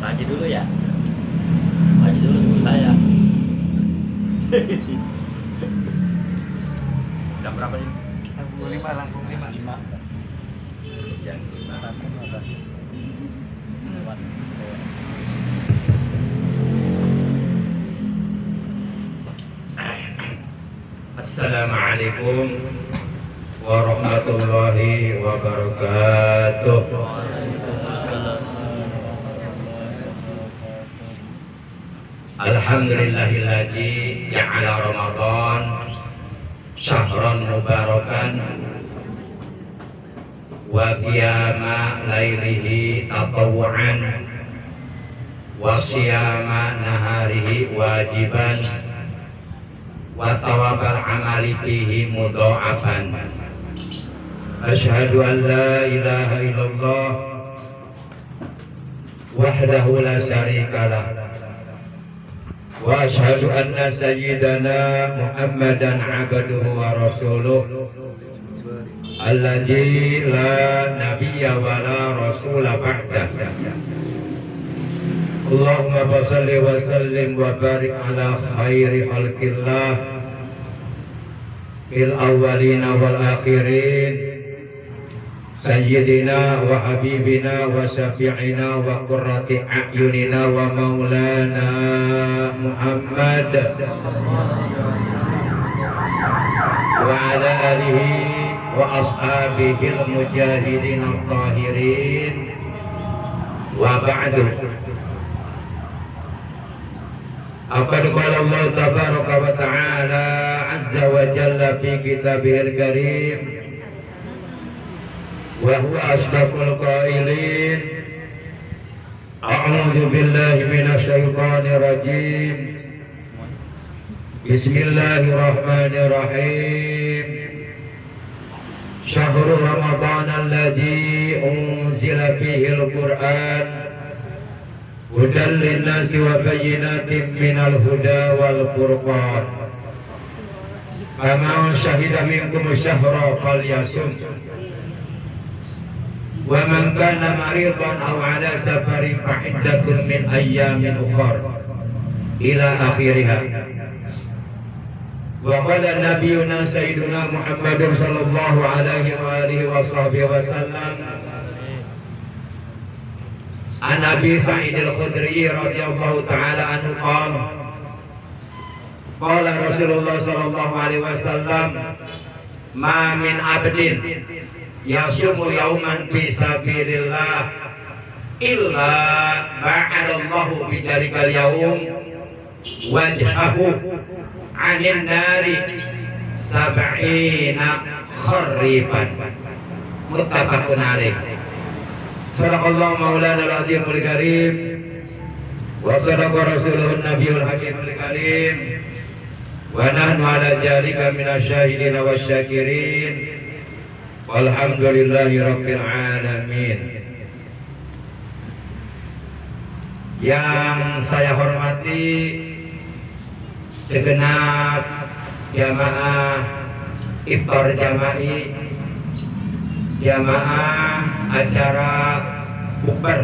Maju dulu ya. Maju dulu tunggu saya. Jam berapa ini? 65, Lampung 5. 5. Jam 5. Lampung apa? Lewat. Assalamualaikum warahmatullahi wabarakatuh. Alhamdulillahilladzi ja'ala Ramadan syahran mubarakan wa qiyama lailihi tatawwu'an wa siyama naharihi wajiban wa sawabal amali fihi mudha'afan. Asyhadu an la ilaha illallah wahdahu la syarika lah wa asyhadu anna sayyidana Muhammadan abduhu wa rasuluh alladzi la nabiyya wa la rasula ba'dah. Allahumma shalli wa sallim wa barik ala khairi khalqillah fil awwalina wal akhirin sayyidina wa habibina wa syafi'ina wa qurrati a'yunina wa maulana Muhammad wa ala alihi wa ashabihi al-mujahidin al-tahirin wa ba'du. Aqad qala Allah tabaraka wa ta'ala azza wa jalla fi kitabihil karim wa huwa asdaqul qailin a'udzu billahi minasy syaithanir rajim bismillahirrahmanirrahim syahrul ramadan alladzi unzila fihi al-Qur'an hudan linnasi wa bayyinatin minal huda wal furqan faman syahida minkum syahra falyasum wa man kana maridan aw ala safarin fa iddatun min ayyamin ukhra ila akhiriha. Wa qala nabiyuna sayyiduna Muhammadun sallallahu alaihi wa alihi wa sahbihi wa sallam an Abi Sa'id al-Khudri radhiyallahu ta'ala anhu qala Rasulullah sallallahu alaihi wasallam ma min abdin yasumu yawman fi sabilillah illa ba'adallahu bi dzalikal yawm wajhahu 'anil nari sab'ina kharifan. Muttafaqun alaih. Sadaqallahu maulana al-azimul karim wa sadaqa rasuluhun nabiyul habibul karim wa nahnu ala dhalika minasyahidin wasyakirin walhamdulillahi rabbil alamin. Yang saya hormati segenap jamaah iftar jama'i, jamaah acara bukber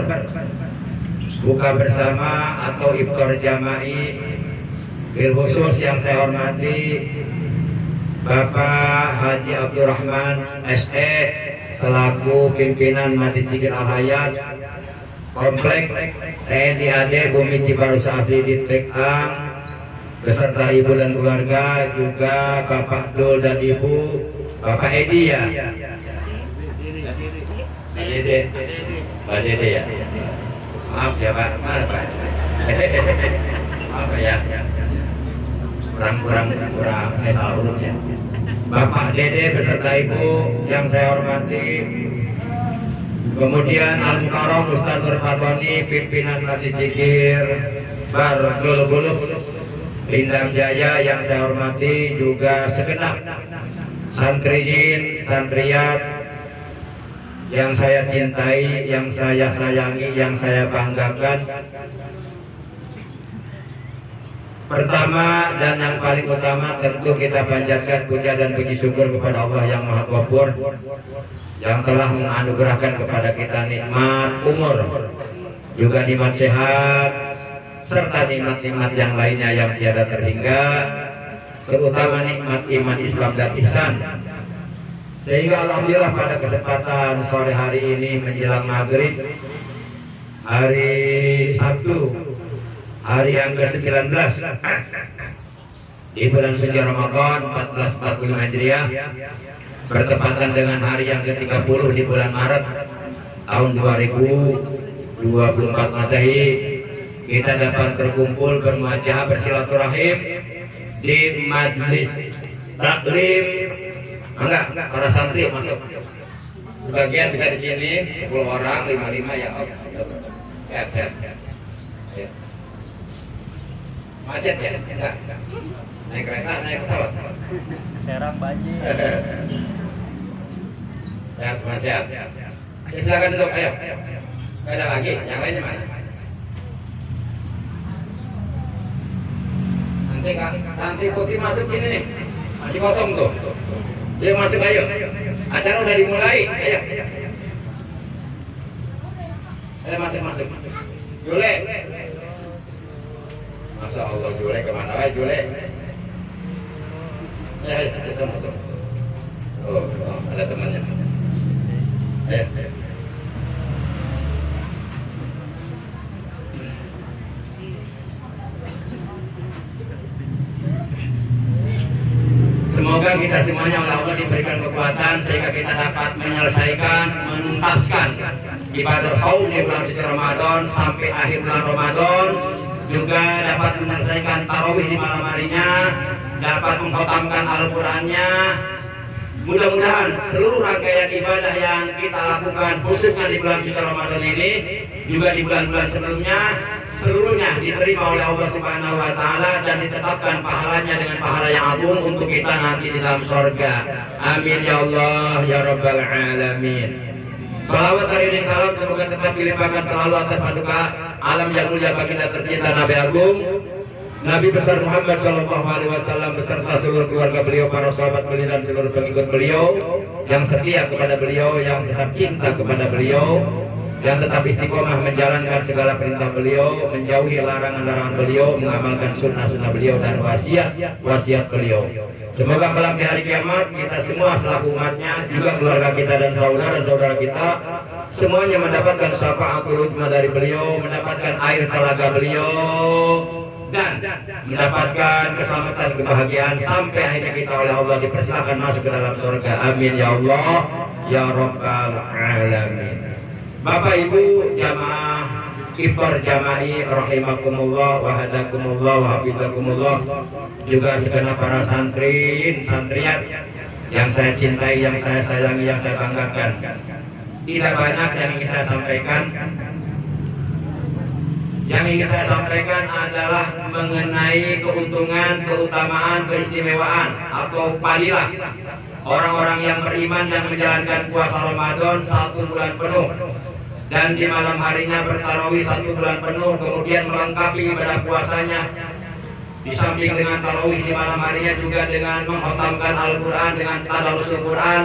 buka bersama atau iftar jama'i, bil khusus yang saya hormati Bapak Haji Abdurrahman SE selaku pimpinan Masjid Zikir Al-Hayat Komplek TNI AD Bumi Cibarusah Afridit Tekang beserta ibu dan keluarga, juga Bapak Dul dan Ibu Bapak Edi ya, Pak Dede ya. Maaf ya Pak, maaf Pak. Maaf ya. Kurang tahu ya. Bapak Dede beserta Ibu yang saya hormati. Kemudian Al-Mukarram Ustaz Nur Fatoni pimpinan Masjid Zikir Bargul-Gulub Lindam Jaya yang saya hormati, juga segenap santriyin, santriyat yang saya cintai, yang saya sayangi, yang saya banggakan. Pertama dan yang paling utama tentu kita panjatkan puja dan puji syukur kepada Allah yang Maha Ghafur yang telah menganugerahkan kepada kita nikmat umur juga nikmat sehat, serta nikmat-nikmat yang lainnya yang tiada terhingga, terutama nikmat iman Islam dan ihsan. Sehingga alhamdulillah pada kesempatan sore hari ini menjelang maghrib hari Sabtu, hari yang ke-19 di bulan suci Ramadan 1445 Hijriah, bertepatan dengan hari yang ke-30 di bulan Maret tahun 2024 Masehi, kita dapat berkumpul bermuajah bersilaturahim di majlis taklim. Enggak, para santri masuk. Sebagian bisa di sini 10 orang, 55 ya. Sehat. Ya. Macet ya? Enggak. Naik kereta, naik pesawat. Serang banjir. Sehat, semua sehat. Ya, silakan duduk, ayo. Nggak ada lagi, yang lainnya mana? Nanti putih masuk sini nih. Masih kosong tuh. Dia masuk, ayo. Acara udah dimulai, ayo. Ayo masuk. Jule. Masya Allah, Jule kemana aja Jule? Ya, sama tuh. Oh, ada temannya. Ayo. Semoga kita semuanya oleh Allah diberikan kekuatan sehingga kita dapat menyelesaikan, menuntaskan ibadah saum di bulan suci Ramadan sampai akhir bulan Ramadan, juga dapat menyelesaikan tarawih di malam harinya, dapat mengkhatamkan Al-Qur'annya. Mudah-mudahan seluruh rangkaian ibadah yang kita lakukan khususnya di bulan suci Ramadan ini, juga di bulan-bulan sebelumnya, seluruhnya diterima oleh Allah Subhanahu wa taala dan ditetapkan pahalanya dengan pahala yang agung untuk kita nanti di dalam surga. Amin ya Allah ya rabbal alamin. Salawat hari ini salam semoga tetap dilimpahkan selalu atas paduka alam yang mulia baginda tercinta Nabi Agung Nabi besar Muhammad Shallallahu Alaihi Wasallam beserta seluruh keluarga beliau, para sahabat beliau dan seluruh pengikut beliau yang setia kepada beliau, yang tetap cinta kepada beliau, yang tetap istiqomah menjalankan segala perintah beliau, menjauhi larangan-larangan beliau, mengamalkan sunnah-sunnah beliau dan wasiat beliau. Semoga kelak di hari kiamat kita semua selaku umatnya, juga keluarga kita dan saudara-saudara kita semuanya mendapatkan syafaatul uzma dari beliau, mendapatkan air telaga beliau, dan mendapatkan keselamatan, kebahagiaan sampai akhirnya kita oleh Allah dipersilakan masuk ke dalam surga. Amin ya Allah ya rabbal alamin. Bapak Ibu jamaah iftar jama'i rahimakumullah wa hadakumullah wa hafizakumullah, juga segenap para santriat yang saya cintai, yang saya sayangi, yang saya banggakan. Tidak banyak yang ingin saya sampaikan. Yang ingin saya sampaikan adalah mengenai keuntungan, keutamaan, keistimewaan atau fadilah orang-orang yang beriman yang menjalankan puasa Ramadan 1 bulan penuh dan di malam harinya bertarawih 1 bulan penuh, kemudian melengkapi ibadah puasanya di samping dengan tarawih di malam harinya juga dengan mengkhatamkan Al-Quran, dengan tadarusul Quran,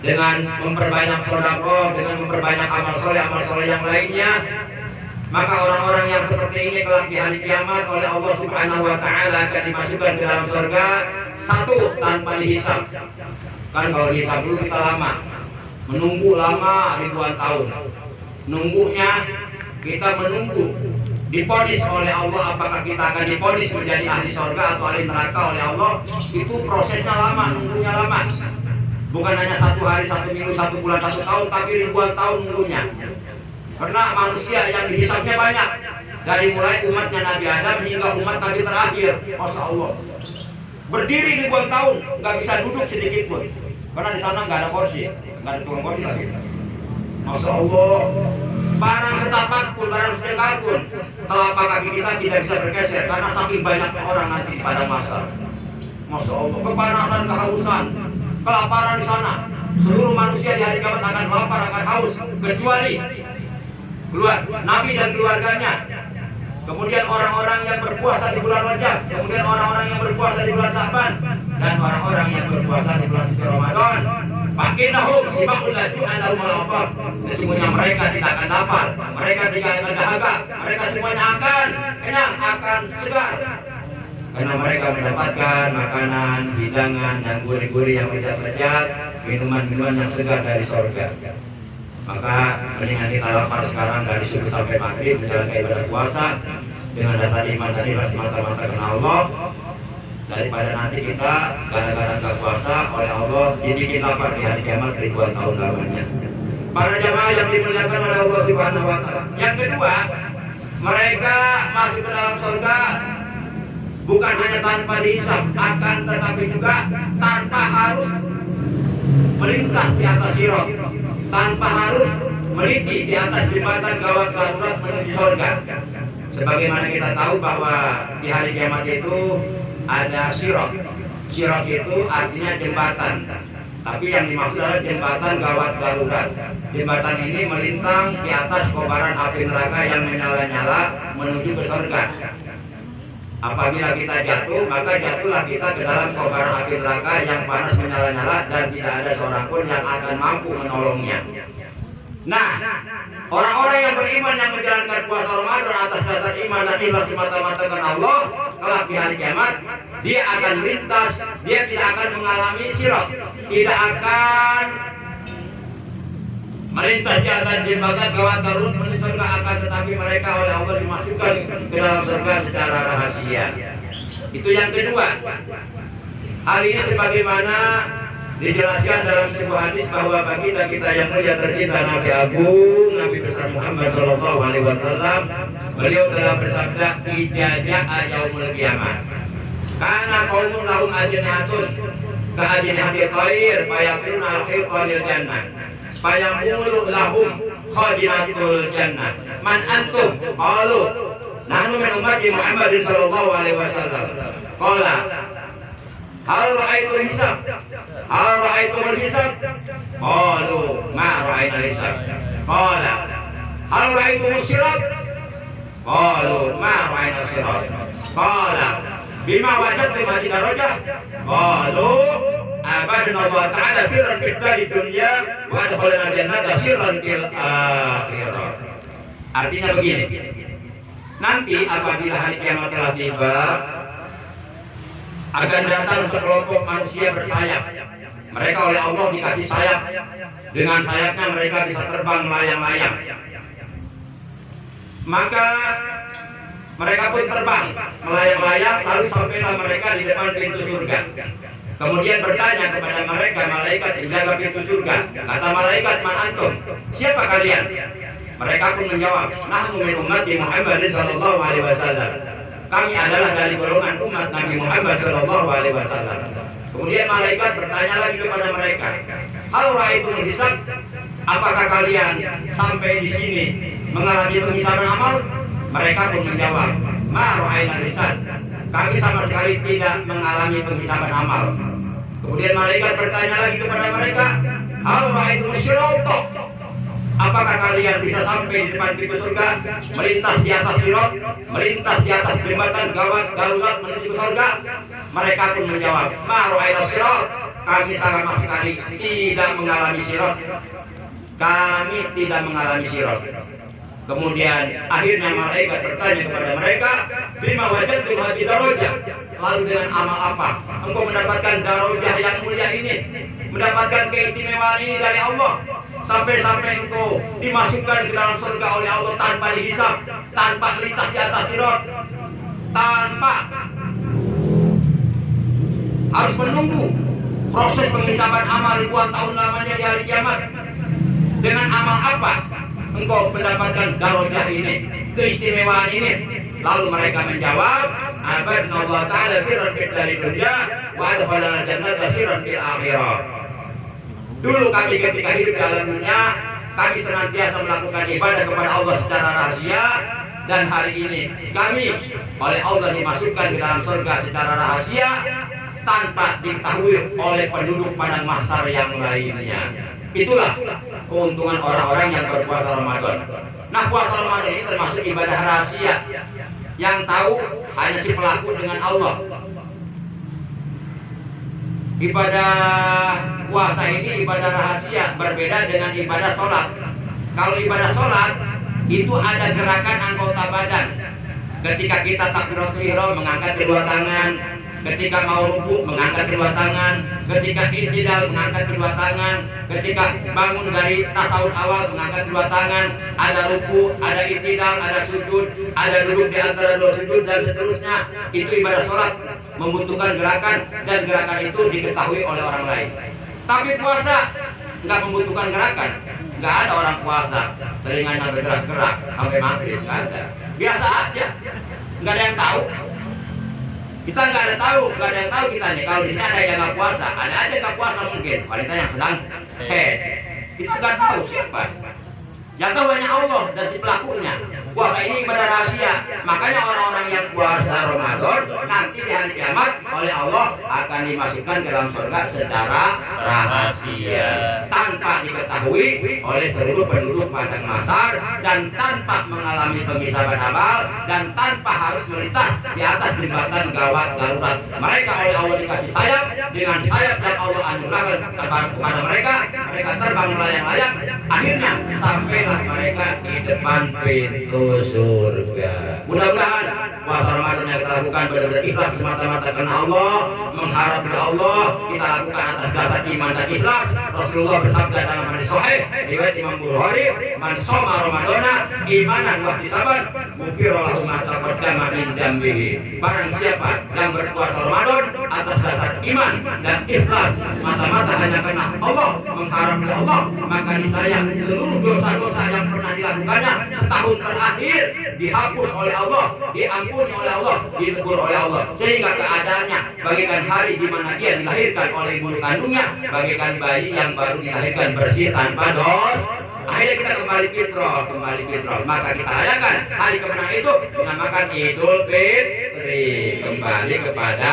dengan memperbanyak sedekah, dengan memperbanyak amal soleh yang lainnya. Maka orang-orang yang seperti ini kelak di hari kiamat oleh Allah Subhanahu wa taala akan dimasukkan ke dalam surga satu tanpa dihisab. Kan kalau dihisab dulu kita lama, menunggu lama ribuan tahun. Nunggunya kita menunggu diponis oleh Allah apakah kita akan diponis menjadi ahli surga atau ahli neraka oleh Allah. Itu prosesnya lama, nunggunya lama. Bukan hanya 1 hari, 1 minggu, 1 bulan, 1 tahun, tapi ribuan tahun nunggunya. Karena manusia yang dihisabnya banyak, dari mulai umatnya Nabi Adam hingga umat Nabi terakhir. Masya Allah, berdiri ribuan tahun nggak bisa duduk sedikit pun, karena di sana nggak ada kursi, nggak ada tukang kursi lagi. Masya Allah, barang setapak pun, barang sejengkal pun, telapak kaki kita tidak bisa bergeser karena saking banyaknya orang nanti pada masa. Masya Allah, kepanasan, kehausan, kelaparan di sana. Seluruh manusia di hari kiamat akan lapar, akan haus, kecuali Nabi dan keluarganya, kemudian orang-orang yang berpuasa di bulan Rajab, kemudian orang-orang yang berpuasa di bulan Sa'ban, dan orang-orang yang berpuasa di bulan suci Ramadan. Fakinnahum sibakul laju alahum al-atas. Sesungguhnya mereka tidak akan lapar, mereka tidak akan dahaga, mereka semuanya akan kenyang, akan segar. Karena mereka mendapatkan makanan, hidangan yang gurih-gurih yang lezat-lezat, minuman-minuman yang segar dari sorga. Maka mendingan kita lapar sekarang dari subuh sampai maghrib menjalankan ibadah puasa dengan dasar iman dan ikhlas semata-mata karena Allah, daripada nanti kita gara-gara nggak puasa oleh Allah dibikin lapar di hari kiamat ribuan tahun lamanya. Para jamaah yang dimuliakan oleh Allah Subhanahu wa Ta'ala. Yang kedua, mereka masuk ke dalam surga bukan hanya tanpa dihisab, akan tetapi juga tanpa harus melintas di atas sirat, tanpa harus meniti di atas jembatan gawat darurat menuju surga. Sebagaimana kita tahu bahwa di hari kiamat itu ada sirat. Sirat itu artinya jembatan. Tapi yang dimaksud adalah jembatan gawat darurat. Jembatan ini melintang di atas kobaran api neraka yang menyala-nyala menuju ke surga. Apabila kita jatuh, maka jatuhlah kita ke dalam kobaran api neraka yang panas menyala-nyala dan tidak ada seorang pun yang akan mampu menolongnya. Nah, orang-orang yang beriman yang menjalankan puasa Ramadan atas dasar iman dan ikhlas semata-mata karena Allah, kelak di hari kiamat dia akan melintas, dia tidak akan mengalami sirat, tidak akan melintas di atas jembatan gawat darurat menuju surga, akan tetapi mereka oleh Allah dimasukkan ke dalam surga secara rahasia. Itu yang kedua. Hal ini sebagaimana dijelaskan dalam sebuah hadis bahwa baginda kita yang mulia tercinta Nabi Agung Nabi besar Muhammad Shallallahu Alaihi Wasallam, beliau telah bersabda, "Ijazah yaumul qiyamah. Karena kaumun lahum ajnatun ka ajnati thair fayaquluna al-hiqanil jannah. Fayamulu lahum khajinatul jannah. Man antum?" Qalu nahnu min ummati Muhammad sallallahu alaihi wasallam. Qala hal ra'aitu hisab? Hal ra'aitu hisab? Qalu ma ra'ayna hisab. Qala hal ra'aitu sirat? Qalu ma ra'ayna sirat. Qala bima wajadtum fi darajah? Qalu abadna Allah ta'ala sirran fid dunya wa adkhalna jannata sirran fil akhirah. Artinya begini. Nanti apabila hari kiamat telah tiba, akan datang sekelompok manusia bersayap. Mereka oleh Allah dikasih sayap. Dengan sayapnya mereka bisa terbang melayang-layang. Maka mereka pun terbang melayang-layang, lalu sampailah mereka di depan pintu surga. Kemudian bertanya kepada mereka malaikat penjaga pintu surga. Kata malaikat, "Man antum?" Siapa kalian? Mereka pun menjawab, "Nahnu min ummati Muhammad sallallahu alaihi wasallam." Kami adalah dari golongan umat Nabi Muhammad sallallahu alaihi wasallam. Kemudian malaikat bertanya lagi kepada mereka, "Hal ra'aitum hisab?" Apakah kalian sampai di sini mengalami penghisaban amal? Mereka pun menjawab, "Ma ra'ayna hisab." Kami sama sekali tidak mengalami penghisaban amal. Kemudian malaikat bertanya lagi kepada mereka, "Hal ra'aitum sirat?" Apakah kalian bisa sampai di depan pintu surga, melintas di atas sirat, melintas di atas jembatan gawat darurat menuju ke surga? Mereka pun menjawab, "Ma ra'ayna sirat." Kami sama sekali tidak mengalami sirat. Kami tidak mengalami sirat. Kemudian akhirnya malaikat bertanya kepada mereka, "Bima wajadtum fi darajah?" Lalu dengan amal apa engkau mendapatkan darajah yang mulia ini, mendapatkan keistimewaan ini dari Allah, sampai-sampai engkau dimasukkan ke dalam surga oleh Allah tanpa dihisab, tanpa lintas di atas sirat, tanpa harus menunggu proses penghisaban amal ribuan tahun lamanya di hari kiamat. Dengan amal apa engkau mendapatkan darajah ini, keistimewaan ini? Lalu mereka menjawab, "Abadna Allah ta'ala sirran fid dunya wa adkhalna jannata sirran fil akhirah." Dulu kami ketika hidup di alam dunia, kami senantiasa melakukan ibadah kepada Allah secara rahasia, dan hari ini kami oleh Allah dimasukkan ke dalam surga secara rahasia tanpa diketahui oleh penduduk padang mahsyar yang lainnya. Itulah keuntungan orang-orang yang berpuasa Ramadan. Nah, puasa Ramadan ini termasuk ibadah rahasia yang tahu hanya si pelaku dengan Allah. Ibadah puasa ini ibadah rahasia, berbeda dengan ibadah sholat. Kalau ibadah sholat itu ada gerakan anggota badan. Ketika kita takbiratul ihram mengangkat kedua tangan, ketika mau rukuk mengangkat kedua tangan, ketika i'tidal mengangkat kedua tangan, ketika bangun dari tasawuf awal mengangkat kedua tangan, ada ruku, ada i'tidal, ada sujud, ada duduk di antara dua sujud dan seterusnya. Itu ibadah sholat membutuhkan gerakan dan gerakan itu diketahui oleh orang lain. Tapi puasa nggak membutuhkan gerakan. Nggak ada orang puasa telinganya bergerak-gerak sampai maghrib, nggak ada. Biasa aja, nggak ada yang tahu. Kita nggak ada yang tahu kita nih. Kalau di sini ada yang nggak puasa, ada aja nggak puasa mungkin. Wanita yang sedang head, kita nggak tahu siapa. Yang tahu hanya Allah dan si pelakunya. Puasa ini ibadah rahasia. Makanya orang-orang yang puasa Ramadan nanti di hari kiamat oleh Allah akan dimasukkan ke dalam surga secara rahasia, tanpa diketahui oleh seluruh penduduk padang mahsyar, dan tanpa mengalami pemisahan amal, dan tanpa harus melintas di atas jembatan gawat darurat. Mereka oleh Allah dikasih sayap, dengan sayap yang Allah anugerahkan kepada mereka terbang melayang-layang. Akhirnya sampailah mereka di depan pintu surga. Mudah-mudahan puasa Ramadan yang kita lakukan benar-benar ikhlas semata-mata karena Allah, mengharap dari Allah. Kita lakukan atas dasar iman dan ikhlas. Rasulullah bersabda dalam hadis sahih riwayat Imam Bukhari, "Man shoma Ramadana imanan wa ihtisaban, ghufira lahu ma taqaddama min dzambihi." Barang siapa yang berpuasa Ramadan atas dasar iman dan ikhlas semata-mata hanya karena Allah, mengharap dari Allah, maka niscaya seluruh dosa-dosa yang pernah dilakukannya setahun terakhir dihapus oleh Allah, diampuni oleh Allah, ditegur oleh Allah, sehingga keadaannya bagaikan hari di mana dia dilahirkan oleh ibu kandungnya, bagaikan bayi yang baru dilahirkan bersih tanpa dosa. Akhirnya kita kembali fitrah, maka kita rayakan hari kemenangan itu dinamakan Idul Fitri, kembali kepada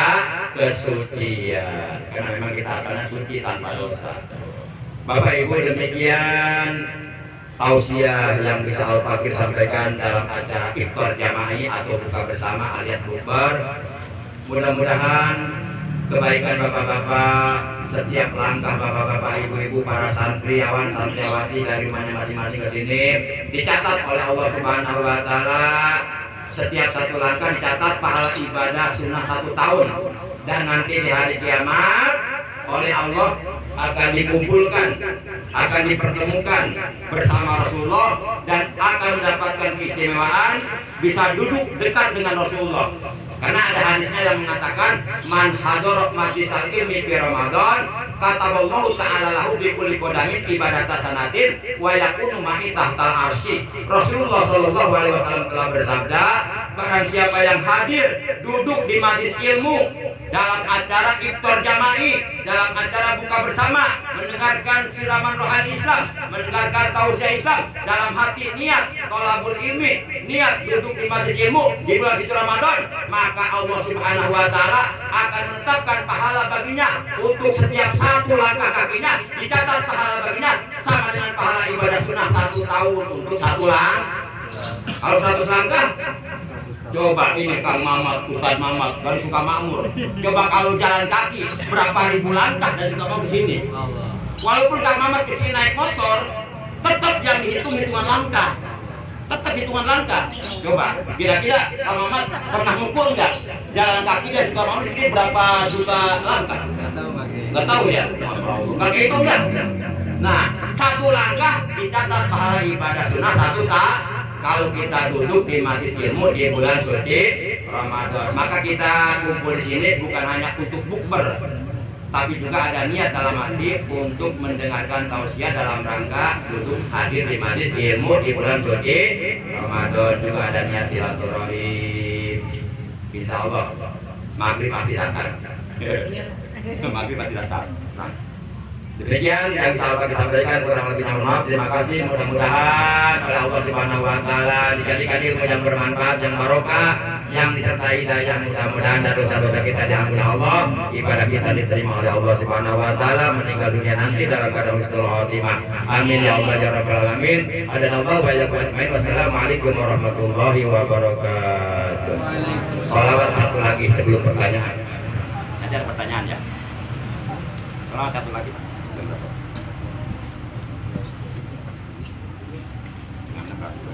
kesucian, karena memang kita asalnya suci tanpa dosa. Bapak Ibu, demikian tausiah yang bisa Al-Fakir sampaikan dalam acara iftar jama'i atau buka bersama alias bukber. Mudah-mudahan kebaikan bapak-bapak, setiap langkah bapak-bapak, ibu-ibu, para santriawan, santriawati dari rumahnya masing-masing ke sini dicatat oleh Allah Subhanahu wa taala. Setiap satu langkah dicatat pahala ibadah sunnah 1 tahun, dan nanti di hari kiamat oleh Allah akan dikumpulkan, akan dipertemukan bersama Rasulullah, dan akan mendapatkan keistimewaan bisa duduk dekat dengan Rasulullah. Karena ada hadisnya yang mengatakan, man hadara majlisal ilmi fi Ramadan kataballahu ta'ala lahu bi kulli qadamin ibadata sanatin wa yakunu ma'i tahtal arsy. Rasulullah sallallahu alaihi wasallam telah bersabda, barang siapa yang hadir duduk di majlis ilmu, dalam acara iftar jama'i, dalam acara buka bersama, mendengarkan siraman rohani Islam, mendengarkan tausiah Islam, dalam hati niat thalabul ilmi, niat duduk di majlis ilmu di bulan suci Ramadan, maka Allah Subhanahu wa taala akan menetapkan pahala baginya untuk setiap satu langkah kakinya, dicatat pahala baginya sama dengan pahala ibadah sunnah 1 tahun untuk 1 langkah. Kalau 100 langkah, coba ini Kang Mamat, Ustadz Mamat dari Sukamakmur, coba kalau jalan kaki berapa ribu langkah dari Sukamakmur ke sini. Walaupun Kang Mamat ke sini naik motor, tetap yang dihitung hitungan langkah. Tetap hitungan langkah. Coba, kira-kira Kang Mamat pernah ngukur nggak jalan kaki dari Sukamakmur ini berapa juta langkah? Nggak tahu ya. Nggak hitung ya. Nah, 1 langkah dicatat pahala ibadah sunnah 1 tahun. Kalau kita duduk di majlis ilmu di bulan suci Ramadan, maka kita kumpul di sini bukan hanya untuk bukber, tapi juga ada niat dalam hati untuk mendengarkan tausiah dalam rangka duduk hadir di majlis ilmu di bulan suci Ramadan. Juga ada niat silaturahim. Insya Allah maghrib masih datang. Maghrib masih datang. Nah, demikian yang saya sampaikan, kurang lebihnya mohon maaf. Terima kasih. Mudah-mudahan oleh Allah Subhanahu wa taala dijadikan ilmu yang bermanfaat, yang barokah, yang disertai hidayah. Mudah-mudahan dan dosa-dosa kita diampuni Allah, ibadah kita diterima oleh Allah Subhanahu wa taala, meninggal dunia nanti dalam keadaan husnul khotimah. Amin ya Allah ya rabbal alamin. Adanallahu wa iyyakum ajmain. Wassalamualaikum warahmatullahi wabarakatuh. Salawat satu lagi sebelum pertanyaan. Ada pertanyaan ya? Kalau satu lagi, jam berapa? Jam berapa?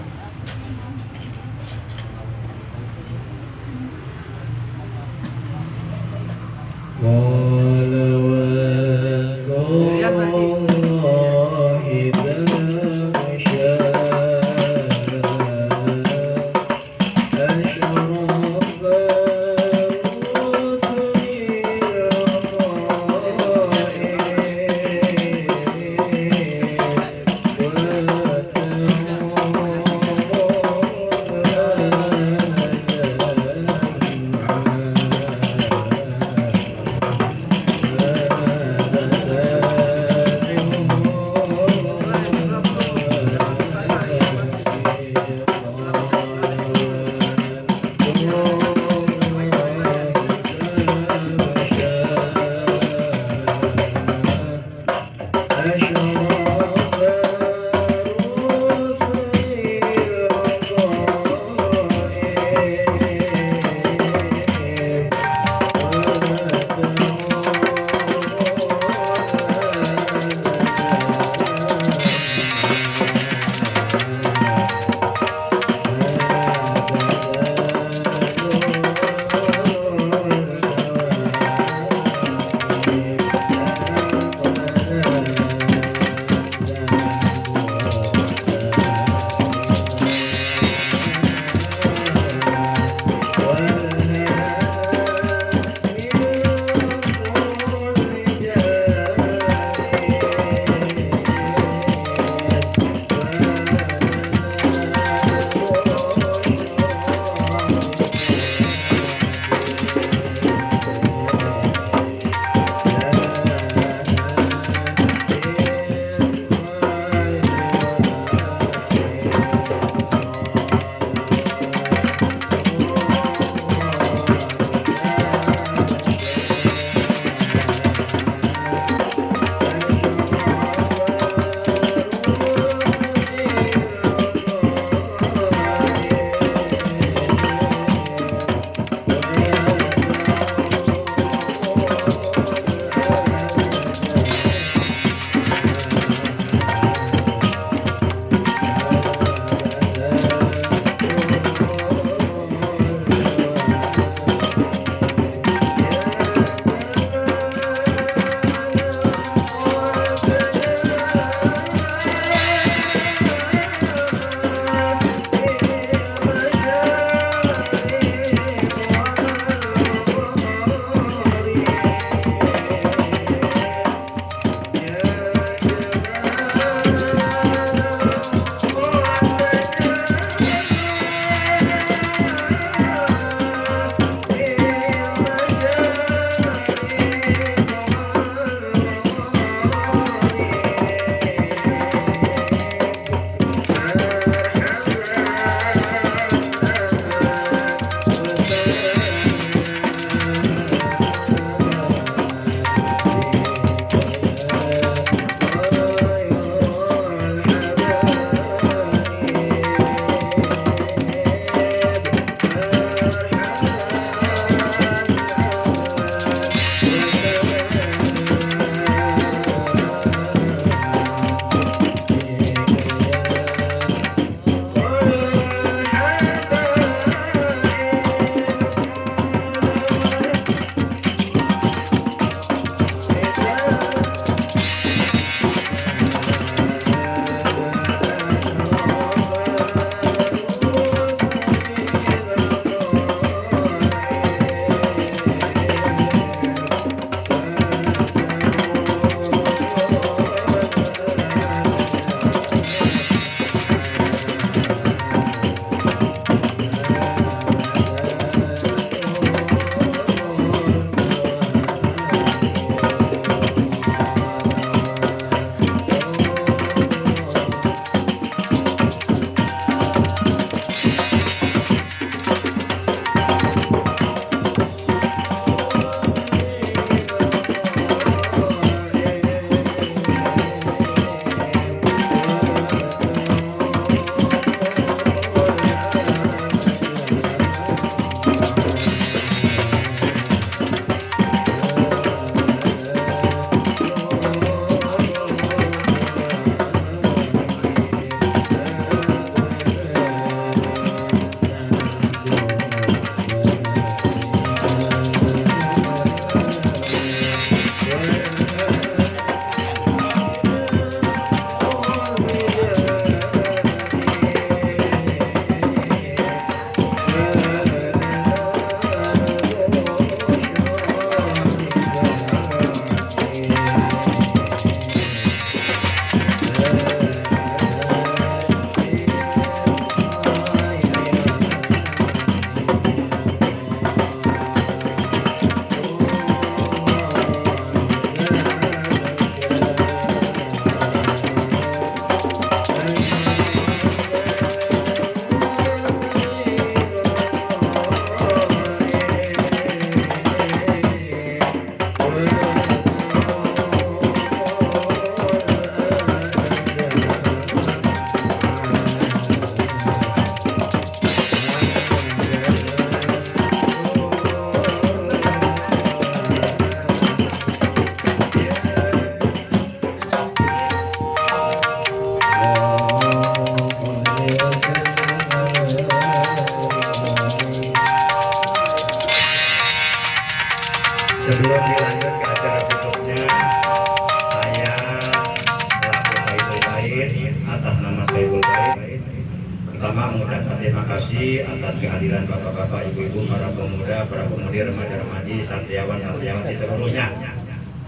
atas kehadiran bapak-bapak, ibu-ibu, para pemuda, para pemudi, remaja-remaji, santriawan-santriawati seluruhnya.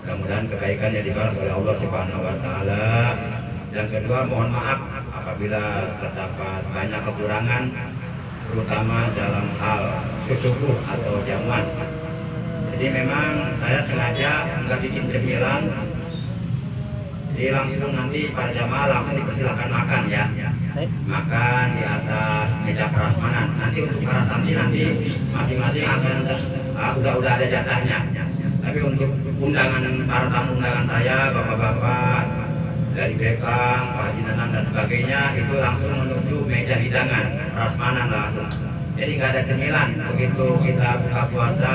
Mudah-mudahan kebaikan yang dibalas oleh Allah Subhanahu wa taala. Yang kedua, mohon maaf apabila terdapat banyak kekurangan, terutama dalam hal susuh atau jamuan. Jadi memang saya sengaja nggak bikin cemilan. Jadi langsung nanti para jamaah langsung dipersilakan makan ya. Makan di atas meja prasmanan. Nanti untuk para santri nanti masing-masing akan udah ada jatahnya. Tapi untuk undangan para tamu undangan saya, bapak-bapak dari Bekang, Pak Haji Nanang dan sebagainya itu langsung menuju meja hidangan prasmanan langsung. Jadi nggak ada cemilan. Begitu kita buka puasa,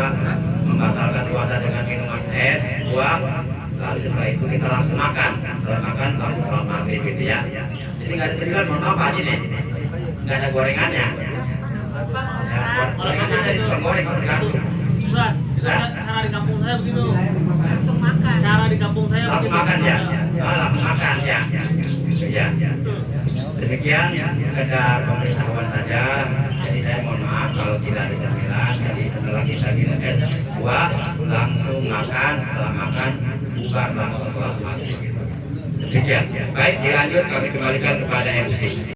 membatalkan puasa dengan minuman es, buah, lalu setelah itu kita langsung makan. Setelah makan langsung sholat maghrib gitu ya. Jadi nggak ada cemilan, mohon maaf Pak Haji nih. Nggak ada gorengannya. Ya, gorengannya ada di tukang goreng kalau digantung. Ustaz, cara di kampung saya begitu. Langsung makan. Cara di kampung saya Langsung begitu. makan ya. Langsung makan ya. Ya. Demikian sekedar pemberitahuan saja. Jadi saya mohon maaf kalau tidak ada cemilan. Jadi setelah kita minum es buah langsung makan, setelah makan bubar langsung sholat maghrib. Demikian. Baik, dilanjut kami kembalikan kepada MC.